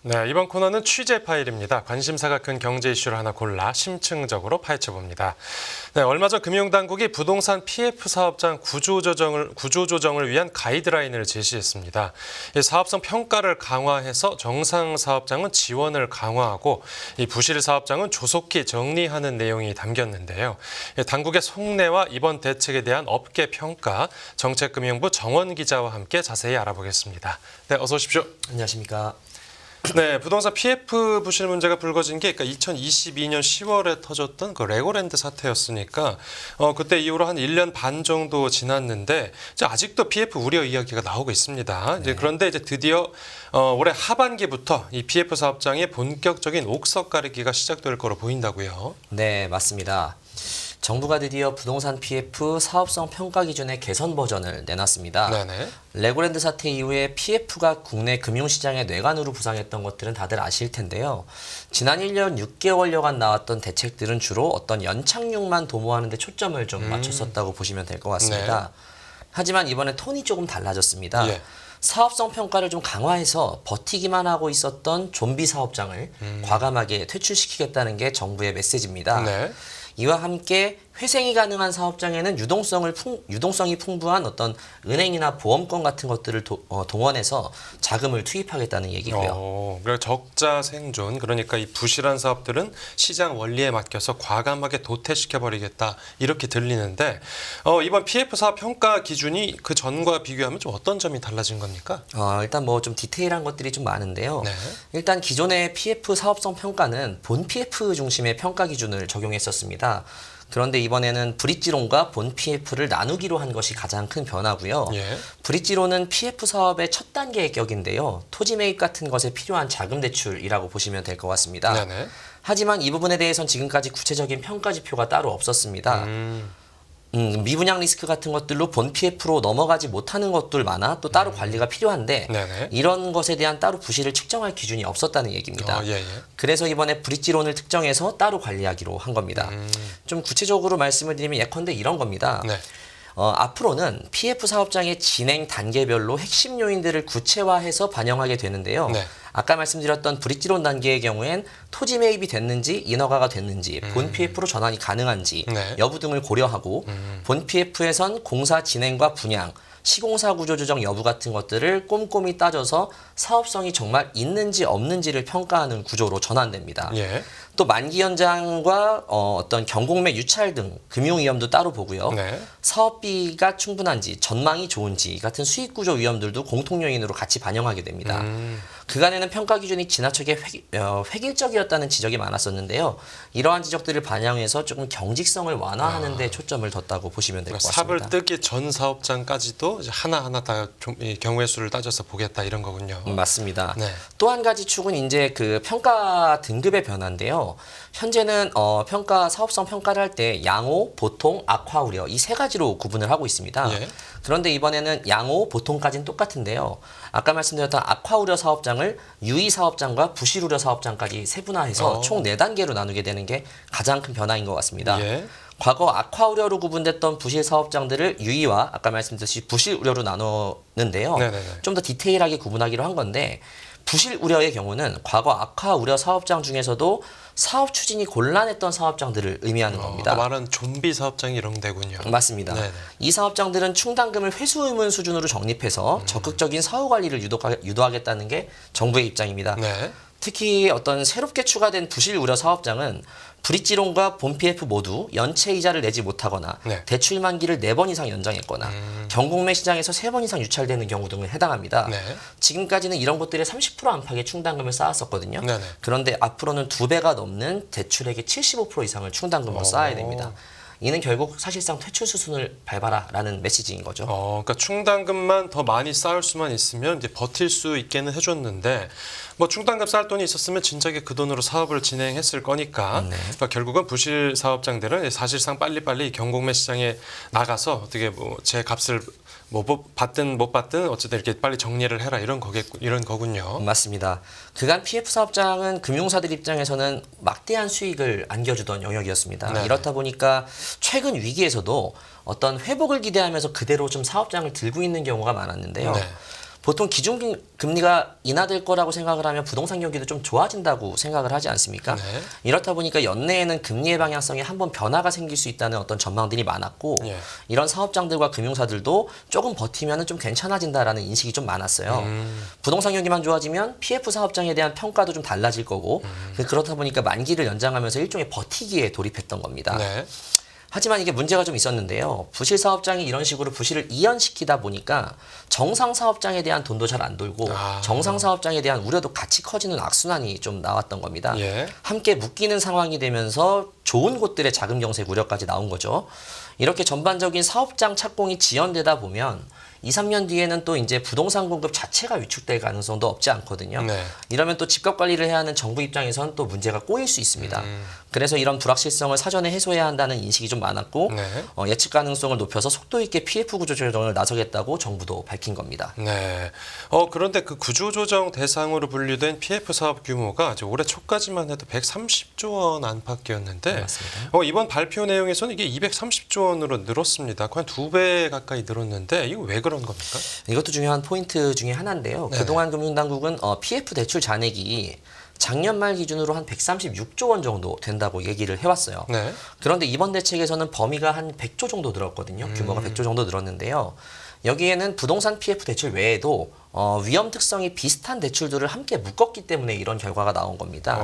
네, 이번 코너는 취재 파일입니다. 관심사가 큰 경제 이슈를 하나 골라 심층적으로 파헤쳐봅니다. 네, 얼마 전 금융당국이 부동산 PF 사업장 구조조정을 위한 가이드라인을 제시했습니다. 이 사업성 평가를 강화해서 정상 사업장은 지원을 강화하고 이 부실 사업장은 조속히 정리하는 내용이 담겼는데요. 당국의 속내와 이번 대책에 대한 업계 평가, 정책금융부 정원 기자와 함께 자세히 알아보겠습니다. 네, 어서 오십시오. 안녕하십니까. 네, 부동산 PF 부실 문제가 불거진 게 그러니까 2022년 10월에 터졌던 그 레고랜드 사태였으니까 그때 이후로 한 1년 반 정도 지났는데 이제 아직도 PF 우려 이야기가 나오고 있습니다. 이제 그런데 이제 드디어 올해 하반기부터 이 PF 사업장의 본격적인 옥석 가리기가 시작될 거로 보인다고요. 네, 맞습니다. 정부가 드디어 부동산 PF 사업성 평가 기준의 개선 버전을 내놨습니다. 네네. 레고랜드 사태 이후에 PF가 국내 금융시장의 뇌관으로 부상했던 것들은 다들 아실 텐데요. 지난 1년 6개월여간 나왔던 대책들은 주로 어떤 연착륙만 도모하는 데 초점을 좀 맞췄었다고 보시면 될 것 같습니다. 하지만 이번에 톤이 조금 달라졌습니다. 예. 사업성 평가를 좀 강화해서 버티기만 하고 있었던 좀비 사업장을 과감하게 퇴출시키겠다는 게 정부의 메시지입니다. 네. 이와 함께 회생이 가능한 사업장에는 유동성이 풍부한 어떤 은행이나 보험권 같은 것들을 동원해서 자금을 투입하겠다는 얘기고요. 그러니까 적자 생존, 그러니까 이 부실한 사업들은 시장 원리에 맡겨서 과감하게 도태시켜버리겠다 이렇게 들리는데 이번 PF 사업 평가 기준이 그 전과 비교하면 좀 어떤 점이 달라진 겁니까? 일단 뭐 좀 디테일한 것들이 좀 많은데요. 네. 일단 기존의 PF 사업성 평가는 본 PF 중심의 평가 기준을 적용했었습니다. 그런데 이번에는 브릿지론과 본 PF를 나누기로 한 것이 가장 큰 변화고요. 예. 브릿지론은 PF 사업의 첫 단계의 격인데요. 토지 매입 같은 것에 필요한 자금 대출이라고 보시면 될 것 같습니다. 네네. 하지만 이 부분에 대해서는 지금까지 구체적인 평가 지표가 따로 없었습니다. 미분양 리스크 같은 것들로 본 PF로 넘어가지 못하는 것들 많아 또 따로 관리가 필요한데 네네. 이런 것에 대한 따로 부실을 측정할 기준이 없었다는 얘기입니다. 예. 그래서 이번에 브릿지론을 특정해서 따로 관리하기로 한 겁니다. 좀 구체적으로 말씀을 드리면 예컨대 이런 겁니다. 네. 앞으로는 PF 사업장의 진행 단계별로 핵심 요인들을 구체화해서 반영하게 되는데요. 네. 아까 말씀드렸던 브릿지론 단계의 경우엔 토지 매입이 됐는지 인허가가 됐는지 본 PF로 전환이 가능한지 네. 여부 등을 고려하고 본 PF에선 공사 진행과 분양, 시공사 구조 조정 여부 같은 것들을 꼼꼼히 따져서 사업성이 정말 있는지 없는지를 평가하는 구조로 전환됩니다. 예. 또 만기 연장과 어떤 경공매 유찰 등 금융 위험도 따로 보고요. 네. 사업비가 충분한지, 전망이 좋은지 같은 수익 구조 위험들도 공통 요인으로 같이 반영하게 됩니다. 그간에는 평가 기준이 지나치게 획일적이었다는 지적이 많았었는데요. 이러한 지적들을 반영해서 조금 경직성을 완화하는 데 초점을 뒀다고 보시면 될 것 같습니다. 삽을 뜨기 전 사업장까지도 이제 하나하나 다 경우의 수를 따져서 보겠다 이런 거군요. 맞습니다. 네. 또 한 가지 축은 이제 그 평가 등급의 변화인데요. 현재는 평가 사업성 평가를 할 때 양호, 보통, 악화 우려 이 세 가지로 구분을 하고 있습니다. 예. 그런데 이번에는 양호, 보통까지는 똑같은데요. 아까 말씀드렸던 악화 우려 사업장을 유의 사업장과 부실 우려 사업장까지 세분화해서 총 4단계로 나누게 되는 게 가장 큰 변화인 것 같습니다. 예. 과거 악화 우려로 구분됐던 부실 사업장들을 유의와 아까 말씀드렸듯이 부실 우려로 나누는데요. 네네네. 좀 더 디테일하게 구분하기로 한 건데 부실 우려의 경우는 과거 악화 우려 사업장 중에서도 사업 추진이 곤란했던 사업장들을 의미하는 겁니다. 말은 좀비 사업장이 이런 데군요. 맞습니다. 네네. 이 사업장들은 충당금을 회수 의무 수준으로 적립해서 적극적인 사후 관리를 유도하겠다는 게 정부의 입장입니다. 네. 특히 어떤 새롭게 추가된 부실 우려 사업장은 브릿지론과 본 PF 모두 연체 이자를 내지 못하거나 네. 대출 만기를 4번 이상 연장했거나 경공매 시장에서 3번 이상 유찰되는 경우 등을 해당합니다. 네. 지금까지는 이런 것들에 30% 안팎의 충당금을 쌓았었거든요. 네네. 그런데 앞으로는 2배가 넘는 대출액의 75% 이상을 충당금으로 쌓아야 됩니다. 이는 결국 사실상 퇴출 수순을 밟아라라는 메시지인 거죠. 그러니까 충당금만 더 많이 쌓을 수만 있으면 이제 버틸 수 있게는 해줬는데 뭐 충당금 쌓을 돈이 있었으면 진작에 그 돈으로 사업을 진행했을 거니까 그러니까 결국은 부실 사업장들은 사실상 빨리빨리 경공매 시장에 나가서 어떻게 뭐 제 값을 뭐 받든 못 받든 어쨌든 이렇게 빨리 정리를 해라 이런 거군요. 맞습니다. 그간 PF 사업장은 금융사들 입장에서는 막대한 수익을 안겨주던 영역이었습니다. 네. 이렇다 보니까 최근 위기에서도 어떤 회복을 기대하면서 그대로 좀 사업장을 들고 있는 경우가 많았는데요. 네. 보통 기준금리가 인하될 거라고 생각을 하면 부동산 경기도 좀 좋아진다고 생각을 하지 않습니까? 네. 이렇다 보니까 연내에는 금리의 방향성에 한번 변화가 생길 수 있다는 어떤 전망들이 많았고 예. 이런 사업장들과 금융사들도 조금 버티면 좀 괜찮아진다라는 인식이 좀 많았어요. 부동산 경기만 좋아지면 PF 사업장에 대한 평가도 좀 달라질 거고 그렇다 보니까 만기를 연장하면서 일종의 버티기에 돌입했던 겁니다. 네. 하지만 이게 문제가 좀 있었는데요. 부실 사업장이 이런 식으로 부실을 이연시키다 보니까 정상 사업장에 대한 돈도 잘 안 돌고 정상 사업장에 대한 우려도 같이 커지는 악순환이 좀 나왔던 겁니다. 예. 함께 묶이는 상황이 되면서 좋은 곳들의 자금 경색 우려까지 나온 거죠. 이렇게 전반적인 사업장 착공이 지연되다 보면 2, 3년 뒤에는 또 이제 부동산 공급 자체가 위축될 가능성도 없지 않거든요. 네. 이러면 또 집값 관리를 해야 하는 정부 입장에선 또 문제가 꼬일 수 있습니다. 그래서 이런 불확실성을 사전에 해소해야 한다는 인식이 좀 많았고 네. 예측 가능성을 높여서 속도 있게 PF 구조 조정을 나서겠다고 정부도 밝힌 겁니다. 네. 그런데 그 구조조정 대상으로 분류된 PF 사업 규모가 이제 올해 초까지만 해도 130조 원 안팎이었는데 네, 맞습니다. 이번 발표 내용에서는 이게 230조 원으로 늘었습니다. 거의 한 2배 가까이 늘었는데 이거 왜 그런 겁니까? 이것도 중요한 포인트 중에 하나인데요. 네네. 그동안 금융당국은 PF 대출 잔액이 작년 말 기준으로 한 136조 원 정도 된다고 얘기를 해왔어요. 네. 그런데 이번 대책에서는 범위가 한 100조 정도 늘었거든요. 규모가 100조 정도 늘었는데요. 여기에는 부동산 PF 대출 외에도 위험 특성이 비슷한 대출들을 함께 묶었기 때문에 이런 결과가 나온 겁니다.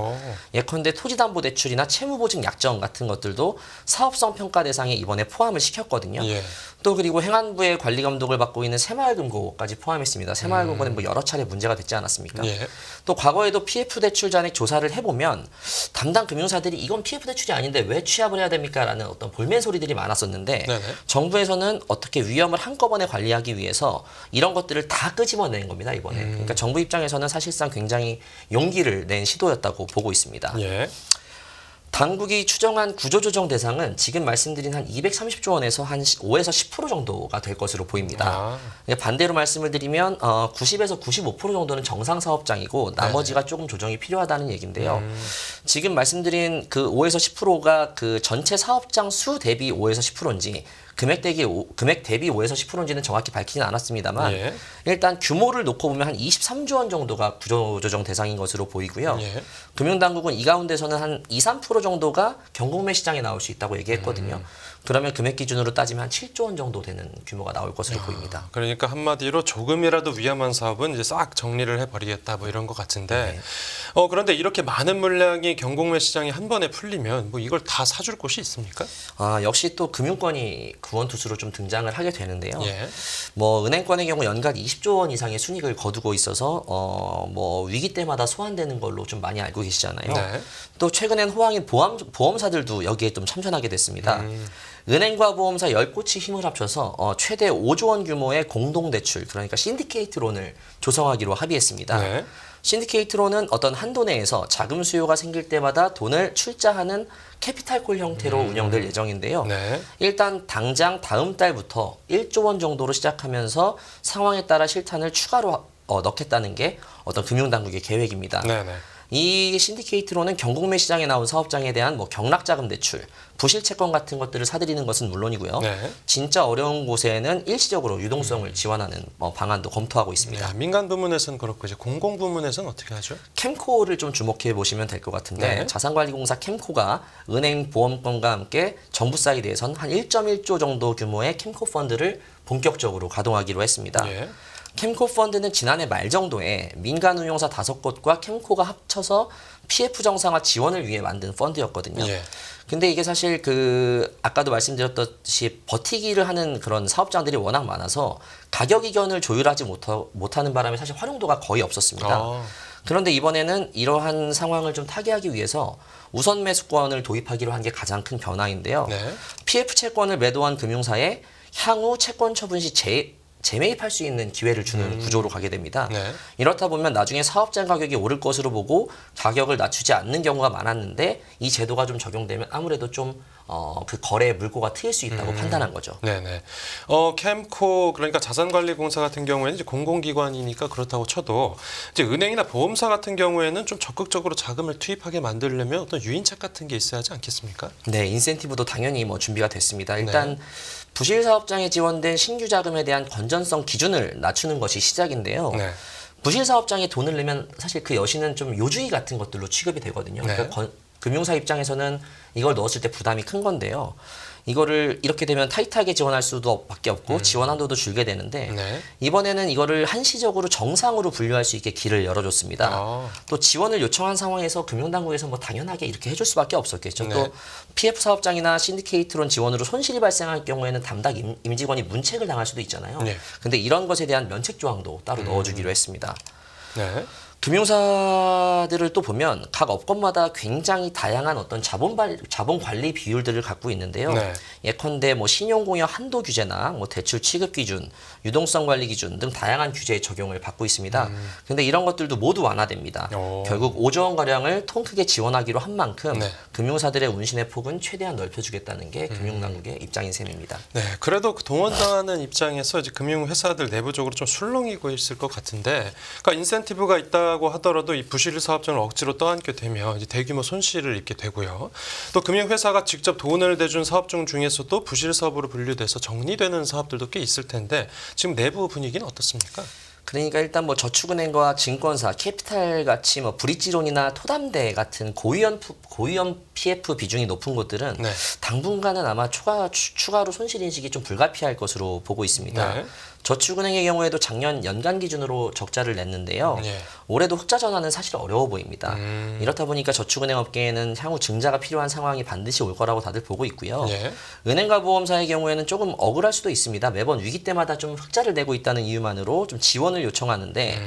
예컨대 토지담보대출이나 채무보증 약정 같은 것들도 사업성 평가 대상에 이번에 포함을 시켰거든요. 예. 또 그리고 행안부의 관리 감독을 받고 있는 새마을금고까지 포함했습니다. 새마을금고는 뭐 여러 차례 문제가 됐지 않았습니까? 예. 또 과거에도 PF 대출 잔액 조사를 해보면 담당 금융사들이 이건 PF 대출이 아닌데 왜 취합을 해야 됩니까? 라는 어떤 볼멘 소리들이 많았었는데 네네. 정부에서는 어떻게 위험을 한꺼번에 관리하기 위해서 이런 것들을 다 끄집어낸 겁니다. 이번에. 그러니까 정부 입장에서는 사실상 굉장히 용기를 낸 시도였다고 보고 있습니다. 예. 당국이 추정한 구조조정 대상은 지금 말씀드린 한 230조 원에서 한 5에서 10% 정도가 될 것으로 보입니다. 반대로 말씀을 드리면 90에서 95% 정도는 정상 사업장이고 나머지가 조금 조정이 필요하다는 얘기인데요. 지금 말씀드린 그 5에서 10%가 그 전체 사업장 수 대비 5에서 10%인지 금액 대비 5에서 10%인지는 정확히 밝히진 않았습니다만 예. 일단 규모를 놓고 보면 한 23조 원 정도가 구조조정 대상인 것으로 보이고요. 예. 금융당국은 이 가운데서는 한 2, 3% 정도가 경공매 시장에 나올 수 있다고 얘기했거든요. 그러면 금액 기준으로 따지면 한 7조 원 정도 되는 규모가 나올 것으로 보입니다. 그러니까 한마디로 조금이라도 위험한 사업은 이제 싹 정리를 해버리겠다 뭐 이런 것 같은데 네. 그런데 이렇게 많은 물량이 경공매 시장에 한 번에 풀리면 뭐 이걸 다 사줄 곳이 있습니까? 역시 또 금융권이 구원투수로 좀 등장을 하게 되는데요. 예. 뭐 은행권의 경우 연간 20조 원 이상의 순이익을 거두고 있어서 뭐 위기 때마다 소환되는 걸로 좀 많이 알고 계시잖아요. 네. 또 최근엔 호황인 보험사들도 여기에 좀 참전하게 됐습니다. 은행과 보험사 10곳이 힘을 합쳐서 최대 5조 원 규모의 공동대출, 그러니까 신디케이트론을 조성하기로 합의했습니다. 네. 신디케이트론은 어떤 한도 내에서 자금 수요가 생길 때마다 돈을 출자하는 캐피탈콜 형태로 운영될 예정인데요. 네. 일단 당장 다음 달부터 1조 원 정도로 시작하면서 상황에 따라 실탄을 추가로 넣겠다는 게 어떤 금융당국의 계획입니다. 네네. 이 신디케이트로는 경공매 시장에 나온 사업장에 대한 뭐 경락자금 대출, 부실 채권 같은 것들을 사들이는 것은 물론이고요. 네. 진짜 어려운 곳에는 일시적으로 유동성을 지원하는 방안도 검토하고 있습니다. 네, 민간 부문에서는 그렇고 이제 공공 부문에서는 어떻게 하죠? 캠코를 좀 주목해 보시면 될 것 같은데 네. 자산관리공사 캠코가 은행 보험권과 함께 정부 사이드에선 한 1.1조 정도 규모의 캠코 펀드를 본격적으로 가동하기로 했습니다. 예. 캠코 펀드는 지난해 말 정도에 민간 운용사 5곳과 캠코가 합쳐서 PF 정상화 지원을 위해 만든 펀드였거든요. 예. 근데 이게 사실 아까도 말씀드렸듯이 버티기를 하는 그런 사업장들이 워낙 많아서 가격 이견을 조율하지 못하는 바람에 사실 활용도가 거의 없었습니다. 그런데 이번에는 이러한 상황을 좀 타개하기 위해서 우선 매수권을 도입하기로 한 게 가장 큰 변화인데요. 네. PF 채권을 매도한 금융사에 향후 채권 처분 시 재매입할 수 있는 기회를 주는 구조로 가게 됩니다. 네. 이렇다 보면 나중에 사업장 가격이 오를 것으로 보고 가격을 낮추지 않는 경우가 많았는데 이 제도가 좀 적용되면 아무래도 좀 그 거래의 물꼬가 트일 수 있다고 판단한 거죠. 네네. 캠코 그러니까 자산관리공사 같은 경우에는 이제 공공기관이니까 그렇다고 쳐도 이제 은행이나 보험사 같은 경우에는 좀 적극적으로 자금을 투입하게 만들려면 어떤 유인책 같은 게 있어야 하지 않겠습니까? 네, 인센티브도 당연히 뭐 준비가 됐습니다. 일단 부실 사업장에 지원된 신규 자금에 대한 건전성 기준을 낮추는 것이 시작인데요. 네. 부실 사업장에 돈을 내면 사실 그 여신은 좀 요주의 같은 것들로 취급이 되거든요. 네. 그러니까 금융사 입장에서는 이걸 넣었을 때 부담이 큰 건데요. 이거를 이렇게 되면 타이트하게 지원할 수도 밖에 없고 지원 한도도 줄게 되는데 네. 이번에는 이거를 한시적으로 정상으로 분류할 수 있게 길을 열어줬습니다. 아. 또 지원을 요청한 상황에서 금융당국에서 뭐 당연하게 이렇게 해줄 수밖에 없었겠죠. 네. 또 PF 사업장이나 신디케이트론 지원으로 손실이 발생할 경우에는 담당 임직원이 문책을 당할 수도 있잖아요. 네. 근데 이런 것에 대한 면책 조항도 따로 넣어주기로 했습니다. 네. 금융사들을 또 보면 각 업권마다 굉장히 다양한 어떤 자본 관리 비율들을 갖고 있는데요. 네. 예컨대 뭐 신용공여 한도 규제나 뭐 대출 취급 기준, 유동성 관리 기준 등 다양한 규제의 적용을 받고 있습니다. 근데 이런 것들도 모두 완화됩니다. 오. 결국 5조 원 가량을 통 크게 지원하기로 한 만큼 네. 금융사들의 운신의 폭은 최대한 넓혀주겠다는 게 금융당국의 입장인 셈입니다. 네, 그래도 그 동원당하는 입장에서 이제 금융회사들 내부적으로 좀 술렁이고 있을 것 같은데, 그러니까 인센티브가 있다고 하더라도 이 부실 사업장을 억지로 떠안게 되면 이제 대규모 손실을 입게 되고요. 또 금융회사가 직접 돈을 대준 사업종 중에서도 부실 사업으로 분류돼서 정리되는 사업들도 꽤 있을 텐데 지금 내부 분위기는 어떻습니까? 그러니까 일단 뭐 저축은행과 증권사, 캐피탈 같이 뭐 브릿지론이나 토담대 같은 고위험 PF 비중이 높은 곳들은 네. 당분간은 아마 추가로 손실 인식이 좀 불가피할 것으로 보고 있습니다. 네. 저축은행의 경우에도 작년 연간 기준으로 적자를 냈는데요. 네. 올해도 흑자 전환은 사실 어려워 보입니다. 이렇다 보니까 저축은행 업계에는 향후 증자가 필요한 상황이 반드시 올 거라고 다들 보고 있고요. 네. 은행과 보험사의 경우에는 조금 억울할 수도 있습니다. 매번 위기 때마다 좀 흑자를 내고 있다는 이유만으로 좀 지원을 요청하는데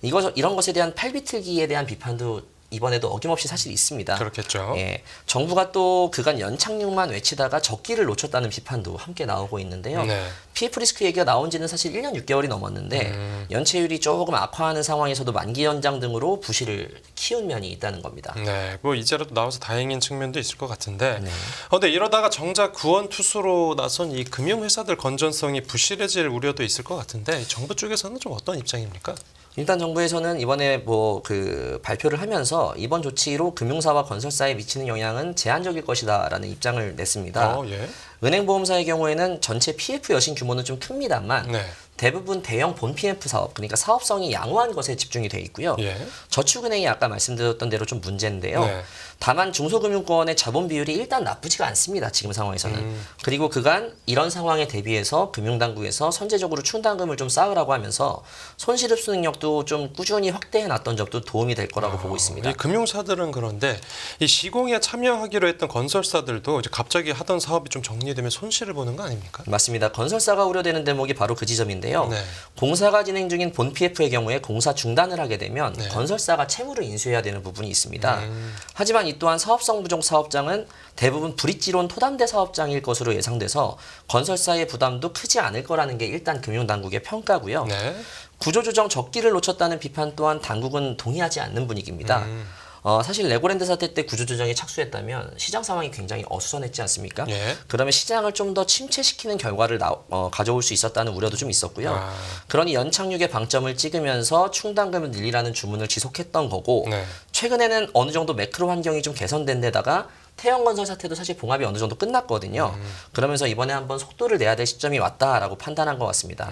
이런 것에 대한 팔비틀기에 대한 비판도 이번에도 어김없이 사실 있습니다. 그렇겠죠. 예, 정부가 또 그간 연착륙만 외치다가 적기를 놓쳤다는 비판도 함께 나오고 있는데요. 네. PF 리스크 얘기가 나온 지는 사실 1년 6개월이 넘었는데 연체율이 조금 악화하는 상황에서도 만기 연장 등으로 부실을 키운 면이 있다는 겁니다. 네, 뭐 이제라도 나와서 다행인 측면도 있을 것 같은데, 네. 근데 이러다가 정작 구원 투수로 나선 이 금융회사들 건전성이 부실해질 우려도 있을 것 같은데 정부 쪽에서는 좀 어떤 입장입니까? 일단 정부에서는 이번에 뭐 그 발표를 하면서 이번 조치로 금융사와 건설사에 미치는 영향은 제한적일 것이다라는 입장을 냈습니다. 예. 은행보험사의 경우에는 전체 PF 여신 규모는 좀 큽니다만 네. 대부분 대형 본 PF 사업, 그러니까 사업성이 양호한 것에 집중이 돼 있고요. 예. 저축은행이 아까 말씀드렸던 대로 좀 문제인데요. 네. 다만 중소금융권의 자본 비율이 일단 나쁘지가 않습니다. 지금 상황에서는. 그리고 그간 이런 상황에 대비해서 금융당국에서 선제적으로 충당금을 좀 쌓으라고 하면서 손실 흡수 능력도 좀 꾸준히 확대해 놨던 점도 도움이 될 거라고 보고 있습니다. 이 금융사들은 그런데 이 시공에 참여하기로 했던 건설사들도 이제 갑자기 하던 사업이 좀 정리되면 손실을 보는 거 아닙니까? 맞습니다. 건설사가 우려되는 대목이 바로 그 지점인데요. 네. 공사가 진행 중인 본 PF의 경우에 공사 중단을 하게 되면 네. 건설사가 채무를 인수해야 되는 부분이 있습니다. 하지만 이 또한 사업성 부족 사업장은 대부분 브릿지론 토담대 사업장일 것으로 예상돼서 건설사의 부담도 크지 않을 거라는 게 일단 금융당국의 평가고요. 네. 구조조정 적기를 놓쳤다는 비판 또한 당국은 동의하지 않는 분위기입니다. 사실 레고랜드 사태 때 구조조정이 착수했다면 시장 상황이 굉장히 어수선했지 않습니까? 예. 그러면 시장을 좀 더 침체시키는 결과를 가져올 수 있었다는 우려도 좀 있었고요. 아. 그러니 연착륙의 방점을 찍으면서 충당금을 늘리라는 주문을 지속했던 거고 네. 최근에는 어느 정도 매크로 환경이 좀 개선된 데다가 태형건설 사태도 사실 봉합이 어느 정도 끝났거든요. 그러면서 이번에 한번 속도를 내야 될 시점이 왔다라고 판단한 것 같습니다.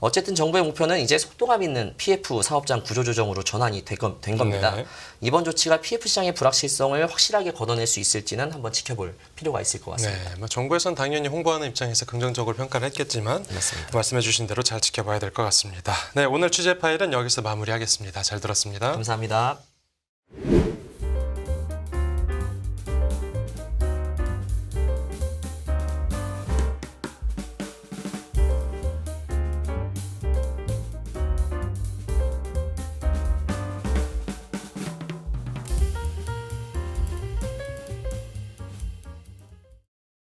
어쨌든 정부의 목표는 이제 속도감 있는 PF 사업장 구조조정으로 전환이 된 겁니다. 네. 이번 조치가 PF 시장의 불확실성을 확실하게 걷어낼 수 있을지는 한번 지켜볼 필요가 있을 것 같습니다. 네, 뭐 정부에서는 당연히 홍보하는 입장에서 긍정적으로 평가를 했겠지만 맞습니다. 말씀해주신 대로 잘 지켜봐야 될 것 같습니다. 네, 오늘 취재 파일은 여기서 마무리하겠습니다. 잘 들었습니다. 감사합니다.